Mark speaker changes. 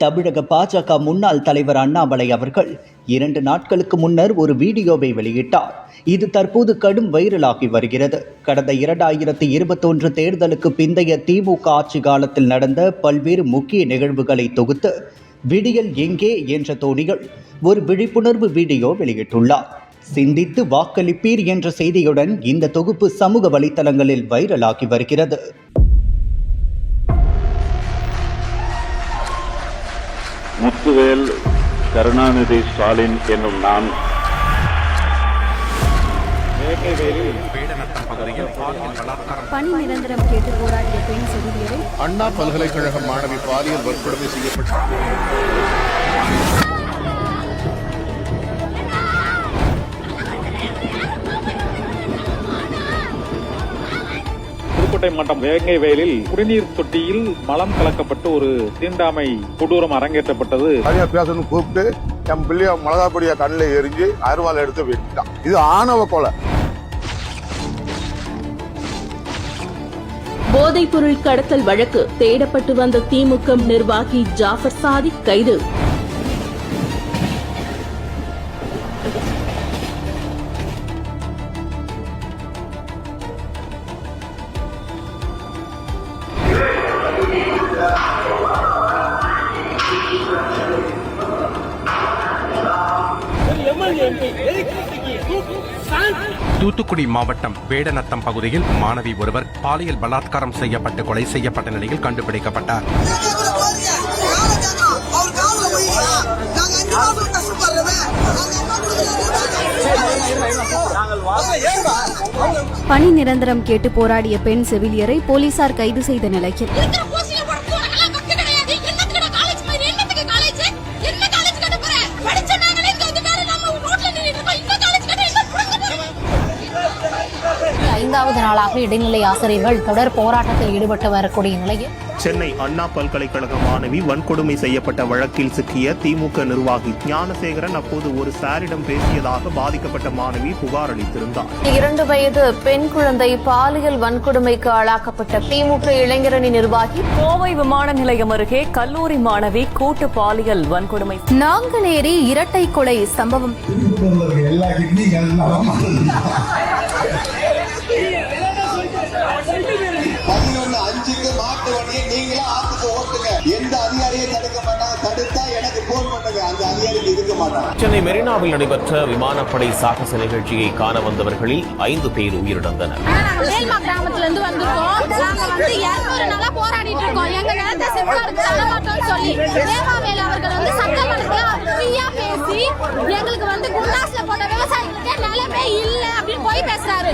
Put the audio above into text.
Speaker 1: தமிழக பாஜக முன்னாள் தலைவர் அண்ணாமலை அவர்கள் 2 நாட்களுக்கு முன்னர் ஒரு வீடியோவை வெளியிட்டார். இது தற்போது கடும் வைரலாகி வருகிறது. கடந்த 2021 தேர்தலுக்கு பிந்தைய திமுக ஆட்சி காலத்தில் நடந்த பல்வேறு முக்கிய நிகழ்வுகளை தொகுத்து விடியல் எங்கே என்ற தோணிகள் ஒரு விழிப்புணர்வு வீடியோ வெளியிட்டுள்ளார். சிந்தித்து வாக்களிப்பீர் என்ற செய்தியுடன் இந்த தொகுப்பு சமூக வலைத்தளங்களில் வைரலாகி வருகிறது.
Speaker 2: முத்துவேல் கருணாநிதி ஸ்டாலின் என்னும் நான்
Speaker 3: பணி நிரந்தரம் கேட்டு போராடிய பெண் செவிலியரை
Speaker 4: அண்ணா பல்கலைக்கழக மாணவி பாலியல் வன்கொடுமை செய்யப்பட்டது.
Speaker 5: புதுக்கோட்டை மாவட்டம் வேங்கை வயலில் குடிநீர் தொட்டியில் மலம் கலக்கப்பட்டு ஒரு தீண்டாமை கொடூரம் அரங்கேற்றப்பட்டது.
Speaker 4: பேசணும் கூப்பிட்டு என் பிள்ளைய மிளகாப்பொடிய கண்ணில் எரிஞ்சு அருவாள் எடுத்து வெட்டிட்டான். இது ஆணவ கொலை.
Speaker 6: போதைப் பொருள் கடத்தல் வழக்கு தேடப்பட்டு வந்த திமுக நிர்வாகி ஜாஃபர் சாதிக் கைது.
Speaker 7: தூத்துக்குடி மாவட்டம் வேடநத்தம் பகுதியில் மாணவி ஒருவர் பாலியல் பலாத்காரம் செய்யப்பட்டு கொலை செய்யப்பட்ட நிலையில் கண்டுபிடிக்கப்பட்டார்.
Speaker 3: பணி நிரந்தரம் கேட்டு போராடிய பெண் செவிலியரை போலீசார் கைது செய்த நிலையில்
Speaker 8: ஐந்தாவது நாளாக இடைநிலை ஆசிரியர்கள் தொடர் போராட்டத்தில் ஈடுபட்டு வரக்கூடிய நிலையில்
Speaker 9: சென்னை அண்ணா பல்கலைக்கழக மாணவி வன்கொடுமை செய்யப்பட்ட வழக்கில் சிக்கிய திமுக நிர்வாகி ஞானசேகரன் அப்போது ஒரு சாரிடம் பேசியதாக பாதிக்கப்பட்ட மாணவி புகார் அளித்திருந்தார்.
Speaker 8: 2 வயது பெண் குழந்தை பாலியல் வன்கொடுமைக்கு ஆளாக்கப்பட்ட திமுக இளைஞரணி நிர்வாகி
Speaker 10: கோவை விமான நிலையம் அருகே கல்லூரி மாணவி கூட்டு பாலியல் வன்கொடுமை.
Speaker 3: நாங்குநேரி இரட்டை கொலை சம்பவம்.
Speaker 11: சென்னை மெரினாவில் நடைபெற்ற விமானப்படை சாகச நிகழ்ச்சியை காண வந்தவர்களில் 5 பேர் உயிரிழந்தனர்.
Speaker 6: கிராமத்திலிருந்து வந்திருக்கோம். நாங்க 200 நாளா போராடிட்டு இருக்கோம். எங்க நிலத்தை சித்தாருக்கு தரமாட்டோம்னு சொல்லி தேவாவேல் அவர்கள் சட்டமன்றத்துல ஃப்ரீயா பேசி எங்களுக்கு குண்டாஸ்ல போட்ட விவசாயிகளுக்கு நிலமே இல்ல அப்படின்னு போய் பேசுறாரு.